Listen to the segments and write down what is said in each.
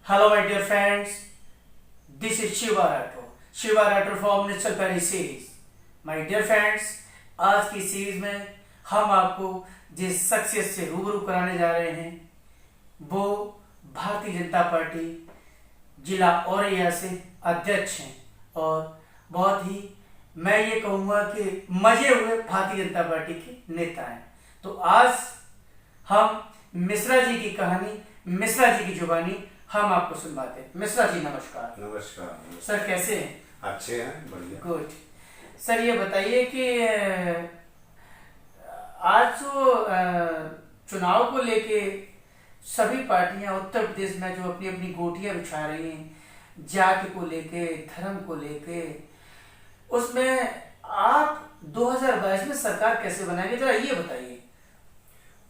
Hello, my dear friends. This is Shiva Rathore from National Pally series. My dear friends, आज की series में हम आपको जिस शख्सियत से रूबरू कराने जा रहे हैं वो भारतीय जनता पार्टी जिला औरैया से अध्यक्ष हैं और बहुत ही मैं ये कहूँगा कि मजे हुए भारतीय जनता पार्टी के नेता हैं। तो आज हम मिश्रा जी की कहानी, मिश्रा जी की जुबानी हम आपको सुनवाते हैं। मिश्रा जी नमस्कार। नमस्कार। सर कैसे हैं? अच्छे हैं, बढ़िया। गुड। सर ये बताइए कि आज जो चुनाव को लेके सभी पार्टियां उत्तर प्रदेश में जो अपनी अपनी गोटियां बिछा रही हैं, जाति को लेके, धर्म को लेके, उसमें आप 2022 में सरकार कैसे बनाएंगे, जरा ये बताइए।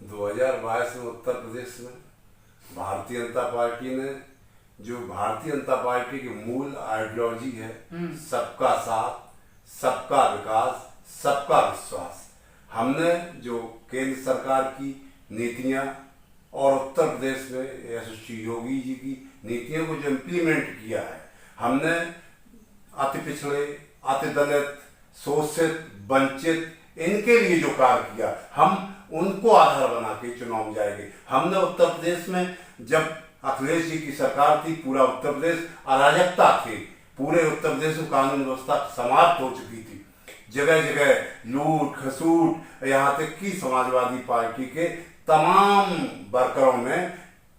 2022 में उत्तर प्रदेश में भारतीय जनता पार्टी ने जो भारतीय जनता पार्टी की मूल आइडियोलॉजी है, सबका साथ, सबका विकास, सबका विश्वास, हमने जो केंद्र सरकार की नीतियां और उत्तर प्रदेश में यशस्वी योगी जी की नीतियों को जो इम्प्लीमेंट किया है, हमने अति पिछड़े, अति दलित, शोषित, वंचित, इनके लिए जो कार्य किया, हम उनको आधार बना के चुनाव में जाएंगे। हमने उत्तर प्रदेश में जब अखिलेश जी की सरकार थी, पूरा उत्तर प्रदेश अराजकता थी, पूरे उत्तर प्रदेश में कानून व्यवस्था समाप्त हो चुकी थी, जगह जगह लूट खसूट, यहाँ तक कि समाजवादी पार्टी के तमाम वर्करों में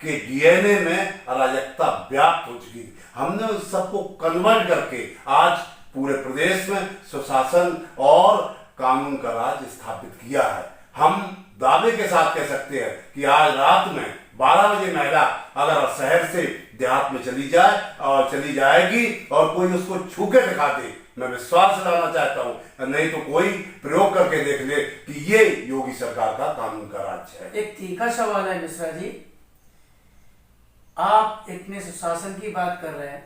के डीएनए में अराजकता व्याप्त हो चुकी थी। हमने उस सबको कन्वर्ट करके आज पूरे प्रदेश में सुशासन और कानून का राज स्थापित किया है। हम दावे के साथ कह सकते हैं कि आज रात में 12 बजे महिला अगर शहर से देहात में चली जाए और चली जाएगी और कोई उसको छू के दिखा दे, मैं विश्वास दिलाना चाहता हूं, नहीं तो कोई प्रयोग करके देख ले कि ये योगी सरकार का कानून का राज है। एक तीखा सवाल है मिश्रा जी, आप इतने सुशासन की बात कर रहे हैं,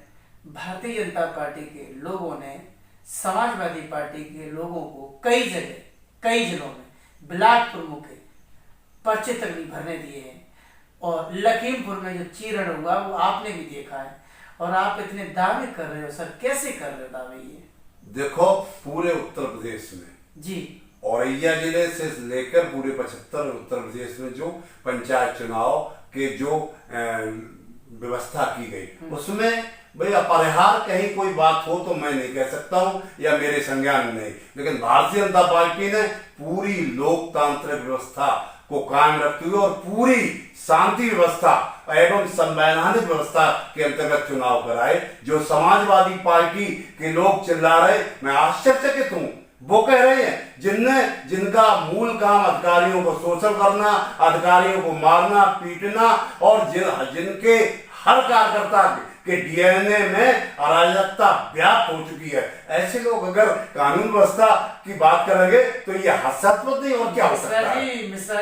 भारतीय जनता पार्टी के लोगों ने समाजवादी पार्टी के लोगों को कई जगह, कई जिलों में ब्लॉक प्रमुख पर्चे तक नहीं भरने दिए हैं और लखीमपुर में जो चीरण हुआ वो आपने भी देखा है और आप इतने दावे कर रहे हो। सर कैसे कर रहे हो दावे? ये देखो, पूरे उत्तर प्रदेश में जी, औरैया जिले से लेकर पूरे 75 उत्तर प्रदेश में जो पंचायत चुनाव के जो व्यवस्था की गई, उसमें भाई अपरिहार कहीं कोई बात हो तो मैं नहीं कह सकता हूं या मेरे संज्ञान में नहीं, लेकिन भारतीय जनता पार्टी ने पूरी लोकतांत्रिक व्यवस्था को कायम रखते हुए और पूरी शांति व्यवस्था एवं संवैधानिक व्यवस्था के अंतर्गत चुनाव कराए। जो समाजवादी पार्टी के लोग चिल्ला रहे, मैं आश्चर्यचकित हूं, वो कह रहे हैं जिनका मूल काम अधिकारियों को शोषण करना, अधिकारियों को मारना पीटना और जिनके हर कार्यकर्ता के डीएनए में अराजकता व्याप्त हो चुकी है, ऐसे लोग अगर कानून व्यवस्था की बात करेंगे तो ये हास्यास्पद नहीं और क्या हो सकता है? मिश्रा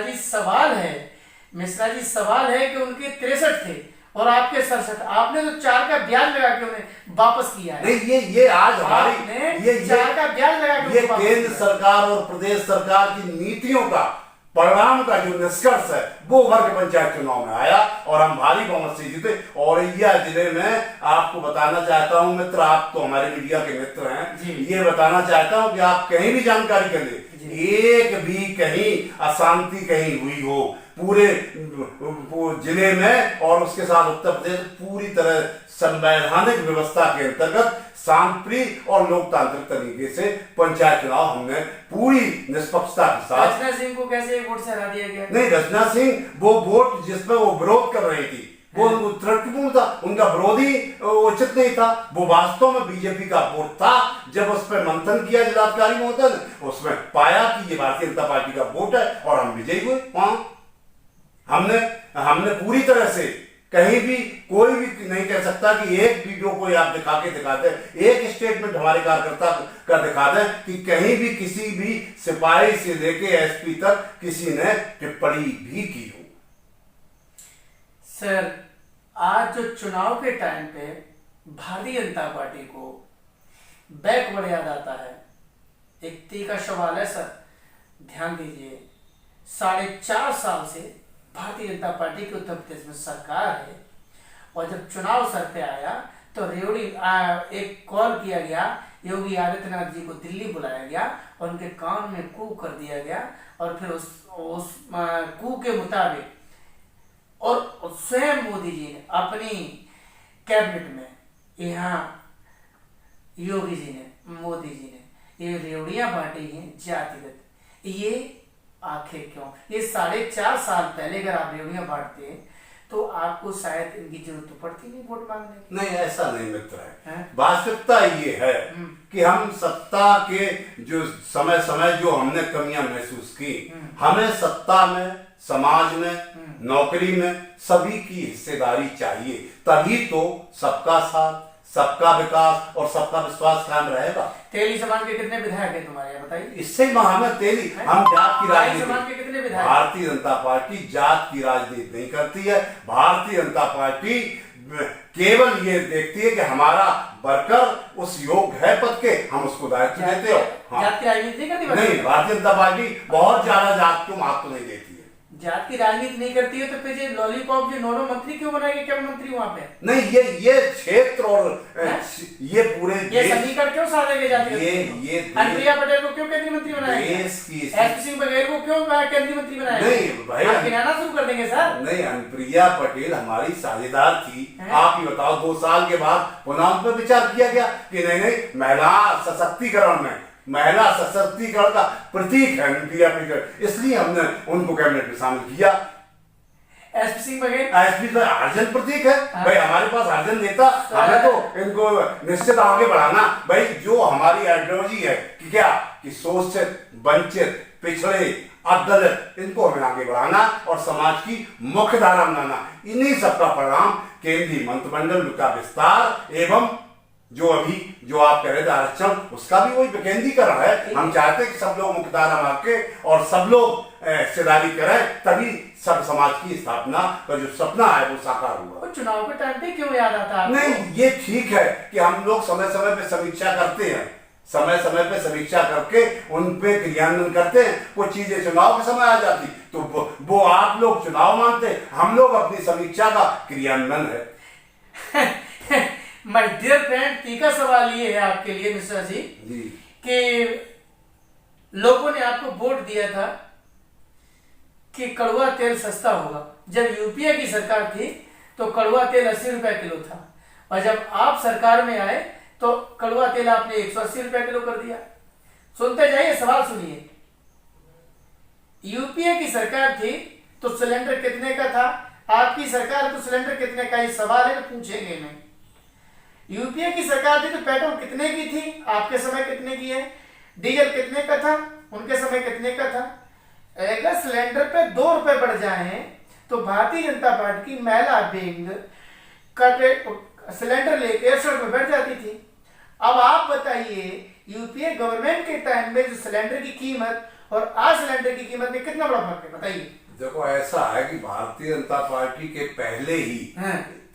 जी सवाल है कि उनके 63 थे और आपके 67, आपने तो 4 का ब्याज लगा के उन्हें वापस किया है। नहीं, ये आज हमारी ये 4 का ब्याज लगा के ये केंद्र सरकार और प्रदेश सरकार की नीतियों का परिणाम का जो निष्कर्ष है वो उभर के पंचायत चुनाव में आया और हम भारी बहुमत से जीते। औरैया जिले में आपको बताना चाहता हूं मित्र, आप तो हमारे मीडिया के मित्र हैं, ये बताना चाहता हूं कि आप कहीं भी जानकारी कर ले, एक भी कहीं अशांति कहीं हुई हो पूरे जिले में और उसके साथ उत्तर प्रदेश पूरी तरह संवैधानिक व्यवस्था के अंतर्गत शांतिप्रिय और लोकतांत्रिक तरीके से पंचायत चुनाव हमने पूरी निष्पक्षता के साथ। रचना सिंह को कैसे एक वोट से हरा दिया गया? नहीं, रचना सिंह वो वोट जिसमें वो विरोध कर रही थी वो त्रुटिपूर्ण था, उनका विरोधी उचित नहीं था, वो वास्तव में बीजेपी का वोट था। जब उस पर मंथन किया जिलाधिकारी महोदय ने, उसमें पाया कि ये भारतीय जनता पार्टी का वोट है और हम विजयी हुए। वहां हमने पूरी तरह से कहीं भी कोई भी नहीं कह सकता कि एक वीडियो को आप दिखाते एक स्टेटमेंट हमारे कार्यकर्ता का दिखा दें कि कहीं भी किसी भी सिपाही से लेके एसपी तक किसी ने टिप्पणी भी की हो। सर आज जो चुनाव के टाइम पे भारतीय जनता पार्टी को बैकवर्ड याद आता है, एक तीखा सवाल है सर, ध्यान दीजिए, 4.5 साल से भारतीय जनता पार्टी की उत्तर प्रदेश में सरकार है और जब चुनाव सर पे आया तो रेवड़ी एक कॉल किया गया, योगी आदित्यनाथ जी को दिल्ली बुलाया गया और उनके कान में कू कर दिया गया और फिर उस कू के मुताबिक और स्वयं मोदी जी ने अपनी कैबिनेट में यहाँ योगी जी ने, मोदी जी ने ये रेवड़ियां बांटी हैं जातिगत। ये आखिर क्यों? ये 4.5 साल पहले अगर आप रेवड़ियां बांटते तो आपको शायद इनकी जरूरत तो पड़ती नहीं वोट मांगने की। नहीं, ऐसा नहीं मित्र है। वास्तविकता ये है कि हम सत्ता के जो समय समय जो हमने कमियां महसूस की, हमें सत्ता में, समाज में, नौकरी में सभी की हिस्सेदारी चाहिए, तभी तो सबका साथ, सबका विकास और सबका विश्वास कायम रहेगा। तेली समाज के कितने विधायक हैं तुम्हारे यहाँ बताइए? इससे हमें तेली, हम जात की समाज के कितने राजनीति, विधायक? भारतीय जनता पार्टी जात की राजनीति नहीं करती है। भारतीय जनता पार्टी केवल ये देखती है कि हमारा वर्कर उस योग्य है पद के, हम उसको दायित्व देते हो। जात की राजनीति नहीं करती? नहीं, भारतीय जनता पार्टी बहुत ज्यादा जात को महत्व नहीं देती है। जात की राजनीति नहीं करती है तो फिर ये लॉलीपॉप जो नोनो मंत्री क्यों बनाएंगे? क्या मंत्री वहाँ पे? नहीं, ये क्षेत्र और ये पूरे ये समीकरण क्यों साधेंगे जाती है? ये अनुप्रिया पटेल को क्यों केंद्रीय मंत्री बनाएंगे? एसपी सिंह बघेल को क्यों केंद्रीय मंत्री बनाएंगे? नहीं भाई, आप गिनाना शुरू कर देंगे सर। नहीं, अनुप्रिया पटेल हमारी साझेदार थी। आप ही बताओ, 2 साल के बाद पुनः उन पर विचार किया गया कि नहीं, महिला सशक्तिकरण में, महिला सशक्तिकरण का प्रतीक है अनुप्रिया पटेल, इसलिए हमने उनको कैबिनेट में शामिल किया। एसपी सिंह बघेल, एसपी तो अर्जन प्रतीक है भाई, हमारे पास अर्जन नेता, हमें तो इनको निश्चित आगे बढ़ाना। भाई जो हमारी आइडियोलॉजी है कि क्या कि शोषित, वंचित, पिछड़े, अदलित, इनको हमें आगे बढ़ाना और समाज की मुख्य धारा बनाना। इन्हीं सबका परिणाम केंद्रीय मंत्रिमंडल का विस्तार एवं जो आप कह रहे थे आरक्षण, उसका भी वही विकेंद्रीकरण है। हम चाहते हैं कि सब लोग मुख्यधारा मांग के और सब लोग हिस्सेदारी करें, तभी सब समाज की स्थापना का जो सपना है वो साकार हुआ। चुनाव के टाइम पे क्यों याद आता है? नहीं, ये ठीक है कि हम लोग समय समय पे समीक्षा करते हैं, समय समय पे समीक्षा करके उन पे क्रियान्वयन करते हैं। कुछ चीजें चुनाव के समय आ जाती तो वो आप लोग चुनाव मानते, हम लोग अपनी समीक्षा का क्रियान्वयन है। माय डियर फ्रेंड, तीखा सवाल ये है आपके लिए मिश्रा जी कि लोगों ने आपको वोट दिया था कि कड़वा तेल सस्ता होगा। जब यूपीए की सरकार थी तो कड़वा तेल 80 रुपए किलो था और जब आप सरकार में आए तो कड़वा तेल आपने 180 रुपए किलो कर दिया। सुनते जाइए, सवाल सुनिए। यूपीए की सरकार थी तो सिलेंडर कितने का था? आपकी सरकार तो सिलेंडर कितने का, ये सवाल है, पूछेंगे नहीं। यूपीए की सरकार थी तो पेट्रोल कितने की थी? आपके समय कितने की है? डीजल कितने का था? उनके समय कितने का था? अगर सिलेंडर पे 2 रुपए बढ़ जाए तो भारतीय जनता पार्टी की महिला विंग सिलेंडर लेके सड़क में बैठ जाती थी। अब आप बताइए, यूपीए गवर्नमेंट के टाइम में जो सिलेंडर की कीमत और आज सिलेंडर की कीमत में कितना बड़ा फर्क है बताइए? देखो, ऐसा है कि भारतीय जनता पार्टी के पहले ही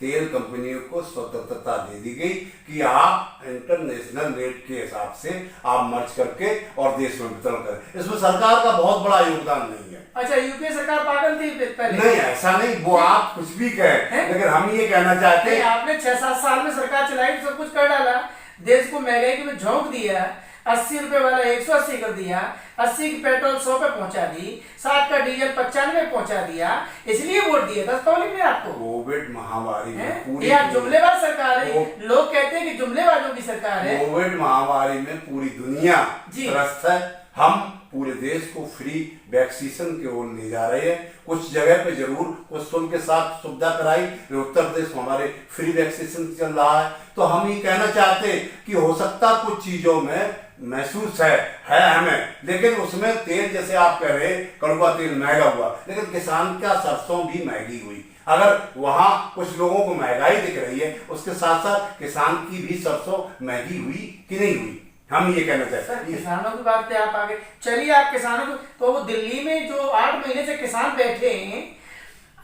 तेल कंपनियों को स्वतंत्रता दे दी गई कि आप इंटरनेशनल रेट के हिसाब से आप मर्ज करके और देश में वितरण करें। इसमें सरकार का बहुत बड़ा योगदान नहीं है। अच्छा, यूपीए सरकार पागल थी पहले? नहीं, ऐसा नहीं, वो आप कुछ भी कहें, लेकिन हम ये कहना चाहते हैं आपने 6-7 साल में सरकार चलाई, सब कुछ कर डाला, देश को महंगाई में झोंक दिया, 80 रुपए वाला 180 कर दिया, 80 की पेट्रोल 100 पे पहुंचा दी, 60 का डीजल 95 पहुंचा दिया, इसलिए वोट दिया था तौलिक ने आपको। कोविड महामारी में पूरी जुमलेबाज सरकार है, लोग कहते हैं कि जुमलेबाजों की सरकार है। कोविड महामारी में पूरी दुनिया त्रस्त है। हम पूरे देश को फ्री वैक्सीनेशन की ओर ले जा रहे हैं। कुछ जगह पे जरूर कुछ शुल्क के साथ सुविधा कराई, उत्तर प्रदेश में हमारे फ्री वैक्सीनेशन चल रहा है। तो हम ये कहना चाहते हैं कि हो सकता कुछ चीजों में महसूस है हमें, लेकिन उसमें तेल जैसे आप कह रहे कड़वा तेल महंगा हुआ, लेकिन किसान का सरसों भी महंगी हुई। अगर वहां कुछ लोगों को महंगाई दिख रही है, उसके साथ साथ किसान की भी सरसों महंगी हुई कि नहीं हुई, हम ये कहना चाहते हैं। किसानों की बात पे आप आगे चलिए। आप किसानों को तो वो दिल्ली में जो 8 महीने से किसान बैठे हैं,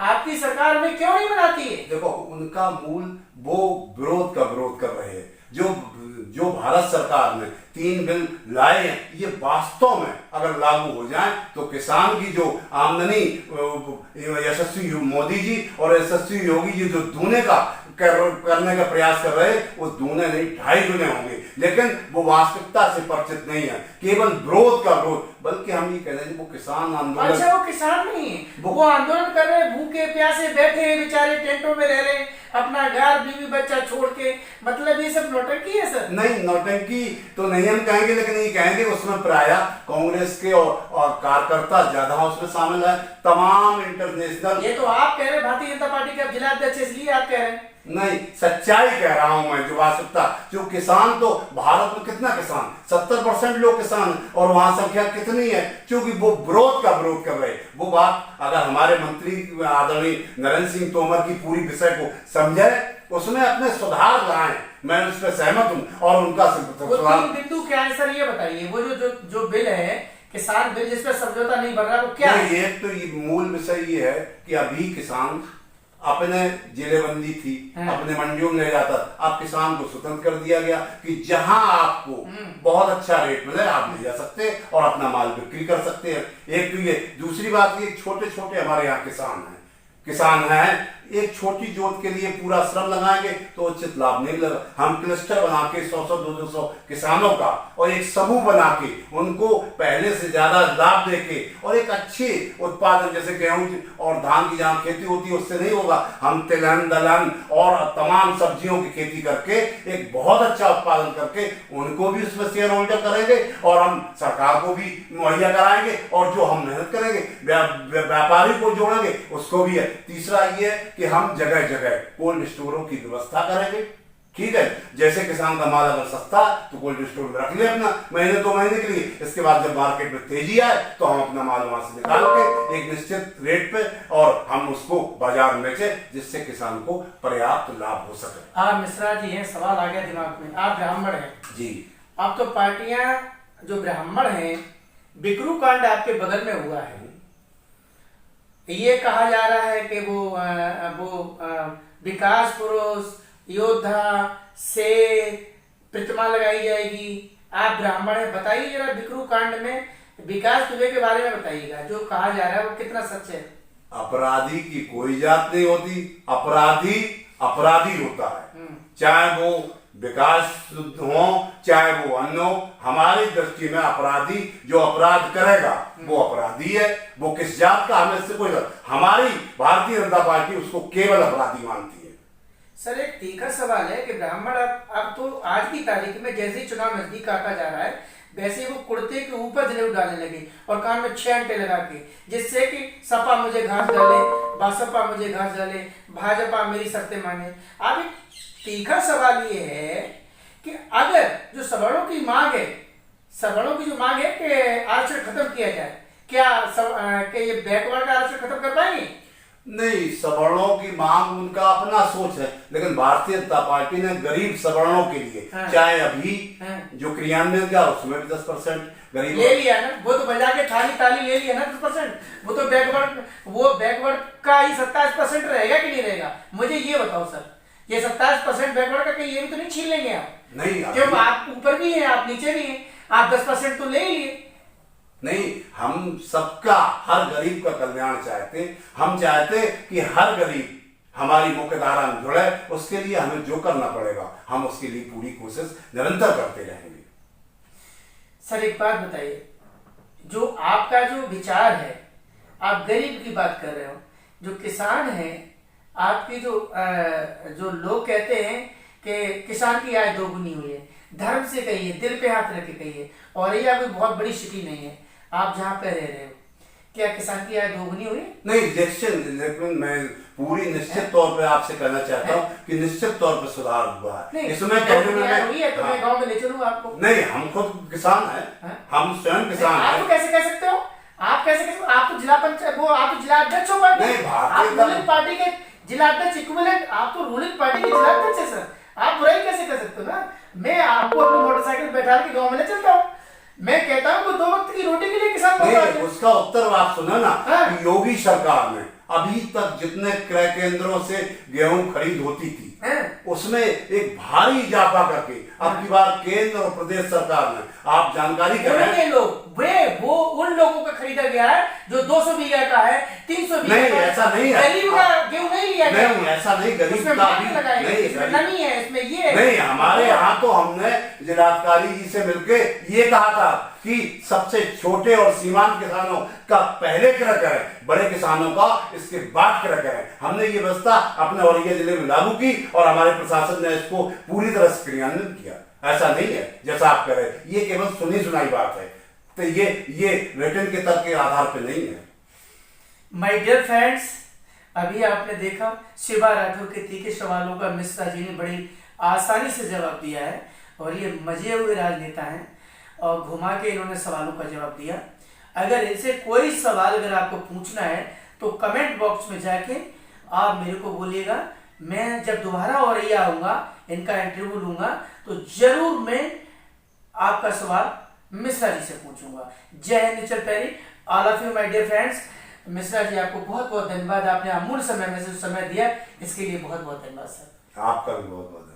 आपकी सरकार में क्यों नहीं बनाती है? देखो, उनका मूल वो विरोध कर रहे हैं। जो भारत सरकार ने 3 बिल लाए हैं, ये वास्तव में अगर लागू हो जाए तो किसान की जो आमदनी यशस्वी मोदी जी और यशस्वी योगी जी जो दूने का करने का प्रयास कर रहे हैं वो दूने नहीं 2.5 गुने होंगे, लेकिन वो वास्तविकता से परिचित नहीं है, केवल विरोध का विरोध। बल्कि हम ये कह रहे हैं वो किसान आंदोलन, अच्छा वो किसान नहीं है, वो आंदोलन कर रहे हैं, भूखे प्यासे बैठे हैं बेचारे, टेंटों में रह रहे हैं, अपना घर बीवी बच्चा छोड़ के, मतलब ये सब नौटंकी है सर? नहीं, नौटंकी तो नहीं हम कहेंगे, लेकिन ये कहेंगे उसमें प्राय कांग्रेस के और कार्यकर्ता ज्यादा उसमें शामिल है, तमाम इंटरनेशनल। ये तो आप कह रहे हैं भारतीय जनता पार्टी के अब जिला अध्यक्ष, इसलिए आप कह रहे हैं। नहीं, सच्चाई कह रहा हूं मैं, जो वास्तविकता, जो किसान तो भारत में कितना किसान, 70% लोग किसान हैं, और वहां संख्या कितनी है, क्योंकि वो विरोध का विरोध कर रहे। वो बात अगर हमारे मंत्री आदरणीय नरेंद्र सिंह तोमर की पूरी विषय को समझे, उसमें अपने सुधार लाएं, मैं उस पर सहमत हूं, और उनका सुधार बिंदु क्या है सर, ये बताइए। वो जो बिल है किसान बिल, जिसपे समझौता नहीं बन रहा, वो क्या है? एक तो ये मूल विषय ये है कि अभी किसान अपने जिलेबंदी थी, अपने मंडियों में ले जाता, अब किसान को स्वतंत्र कर दिया गया कि जहां आपको बहुत अच्छा रेट मिले आप ले जा सकते हैं और अपना माल बिक्री कर सकते हैं। एक तो ये, दूसरी बात ये, छोटे छोटे हमारे यहाँ किसान हैं, एक छोटी जोत के लिए पूरा श्रम लगाएंगे तो उचित लाभ नहीं लगा। हम क्लस्टर बना के 100-100, 200 किसानों का और एक समूह बना के उनको पहले से ज्यादा लाभ देके और एक अच्छे उत्पादन, जैसे गेहूं और धान की जहां खेती होती है उससे नहीं होगा, हम तिलहन दलहन और तमाम सब्जियों की खेती करके एक बहुत अच्छा उत्पादन करके उनको भी उसमें शेयर होल्डर करेंगे और हम सरकार को भी मुहैया कराएंगे, और जो हम मेहनत करेंगे व्यापारी को जोड़ेंगे उसको भी है। तीसरा ये कि हम जगह जगह कोल्ड स्टोरों की व्यवस्था करेंगे, ठीक है, जैसे किसान का माल अगर सस्ता तो कोल्ड स्टोर में रख ले अपना महीने 2 महीने के लिए, इसके बाद जब मार्केट में तेजी आए तो हम अपना माल वहां से निकाल के एक निश्चित रेट पे और हम उसको बाजार में बेचे, जिससे किसान को पर्याप्त लाभ हो सके। आप मिश्रा जी हैं, सवाल आ गया दिमाग में, आप ब्राह्मण हैं जी, अब तो पार्टियां जो ब्राह्मण हैं, बिकरू कांड आपके बगल में हुआ है, ये कहा जा रहा है कि वो विकास पुरुष योद्धा शेर प्रतिमा लगाई जाएगी। आप ब्राह्मण हैं, बताइए जरा बिकरू कांड में विकास दुबे के बारे में बताइएगा, जो कहा जा रहा है वो कितना सच है? अपराधी की कोई जात नहीं होती, अपराधी अपराधी होता है, चाहे वो विकास हो चाहे वो अन्य हो। हमारी दृष्टि में अपराधी जो अपराध करेगा वो अपराधी है, वो किस जात का हमें से कोई, हमारी भारतीय जनता पार्टी उसको केवल अपराधी मानती है। सर एक तीखा सवाल है कि ब्राह्मण अब तो आज की तारीख में जैसे ही चुनाव नजदीक आता जा रहा है वैसे ही वो कुर्ते के ऊपर जनेऊ डालने लगे और कान में 6 अंटे लगा के, जिससे कि सपा मुझे घास डाले, बसपा मुझे घास डाले, भाजपा मेरी शर्तें माने। अब एक तीखा सवाल ये है कि अगर जो सवर्णों की मांग है, सवर्णों की जो मांग है कि आरक्षण खत्म किया जाए, क्या ये बैकवर्ड का आरक्षण खत्म कर पाएंगे? नहीं, सवर्णों की मांग उनका अपना सोच है, लेकिन भारतीय जनता पार्टी ने गरीब सवर्णों के लिए चाहे अभी जो क्रियान्वयन किया उसमें भी 10% गरीब ले लिया ना, वो तो बजा के थाली ताली ले लिया ना 10%, वो तो बैकवर्ड का ही 27% रहेगा कि नहीं रहेगा? मुझे ये बताओ सर, ये 27% बैकवर्ड का कहीं ये भी तो नहीं छीन लेंगे आप? नहीं, क्यों आप ऊपर भी हैं आप नीचे भी हैं, आप 10% तो ले ही लिए। नहीं, हम सबका, हर गरीब का कल्याण चाहते, हम चाहते कि हर गरीब हमारी मुख्य धारा में जुड़े, उसके लिए हमें जो करना पड़ेगा हम उसके लिए पूरी कोशिश निरंतर करते रहेंगे। सर एक बात बताइए, जो आपका जो विचार है, आप गरीब की बात कर रहे हो, जो किसान है आपकी, जो लोग कहते हैं कि किसान की आय दोगुनी हुई है, धर्म से कहिए, दिल पे हाथ रख के कहिए, और ये कोई बहुत बड़ी सिटी नहीं है, आप जहाँ पे रह रहे हो, क्या किसान की आय दोगुनी हुई? नहीं, लेकिन मैं पूरी निश्चित तौर पे आपसे कहना चाहता हूँ कि निश्चित तौर पे सुधार हुआ है। इसमें हुई है तो मैं गाँव में ले चलूँ आपको। नहीं, हम खुद किसान हैं, हम स्वयं किसान हैं। आप तो कैसे कह सकते हो? आप कैसे कह सकते हो? आप तो जिला पंचायत, वो आप तो जिला अध्यक्ष हो पार्टी, आप रूलिंग पार्टी के जिला अध्यक्ष इक्विवेलेंट, आप तो रूलिंग पार्टी के जिला अध्यक्ष है सर, आप बुराई कैसे कर सकते हो ना? मैं आपको अपनी मोटरसाइकिल बैठा के गाँव में ले चलता हूँ, मैं कहता हूँ 2 वक्त की रोटी के लिए किसान नहीं, उसका उत्तर आप सुना ना कि योगी सरकार में अभी तक जितने क्रय केंद्रों से गेहूं खरीद होती थी उसमें एक भारी इजाफा करके अब की बार केंद्र और प्रदेश सरकार ने, आप जानकारी कर रहे हैं, वो उन लोगों का खरीदा गया है जो 200 बीघा का है, 300 नहीं, ऐसा नहीं है। गरीब का गेहूं नहीं लिया गया। नहीं, ऐसा नहीं, गरीब उसमें का मिलावट भी लगाई है, नहीं, इसमें गरीब- नमी है, इसमें ये है। नहीं, हमारे यहाँ तो हमने जिलाधिकारी जी से मिलके ये कहा था कि सबसे छोटे और सीमांत किसानों का पहले क्रय करें, बड़े किसानों का इसके बाद क्रय करें। हमने ये व्यवस्था अपने औरैया जिले में लागू की और हमारे प्रशासन ने इसको पूरी तरह से क्रियान्वित किया। ऐसा नहीं है जैसा आप कह रहे हैं, ये केवल सुनी सुनाई बात है, तो ये रिटर्न के तर्क के आधार पर नहीं है। माय डियर फ्रेंड्स, अभी आपने देखा शिवा राठौर के तीखे सवालों का मिश्रा जी ने बड़ी आसानी से जवाब दिया है और ये मजे हुए राजनेता हैं और घुमा के इन्होंने सवालों का जवाब दिया। अगर इनसे कोई सवाल अगर आपको पूछना है तो कमेंट बॉक्स में जाके आप मेरे को बोलिएगा। मैं जब दोबारा औरैया आऊंगा, इनका इंटरव्यू लूंगा, तो जरूर मैं आपका सवाल मिश्रा जी से पूछूंगा। जय हिंद निचल पैरी, all of you my dear friends. Mishra ji, आपको बहुत बहुत धन्यवाद, आपने अमूल्य समय में से समय दिया, इसके लिए बहुत बहुत धन्यवाद सर। आपका भी बहुत बहुत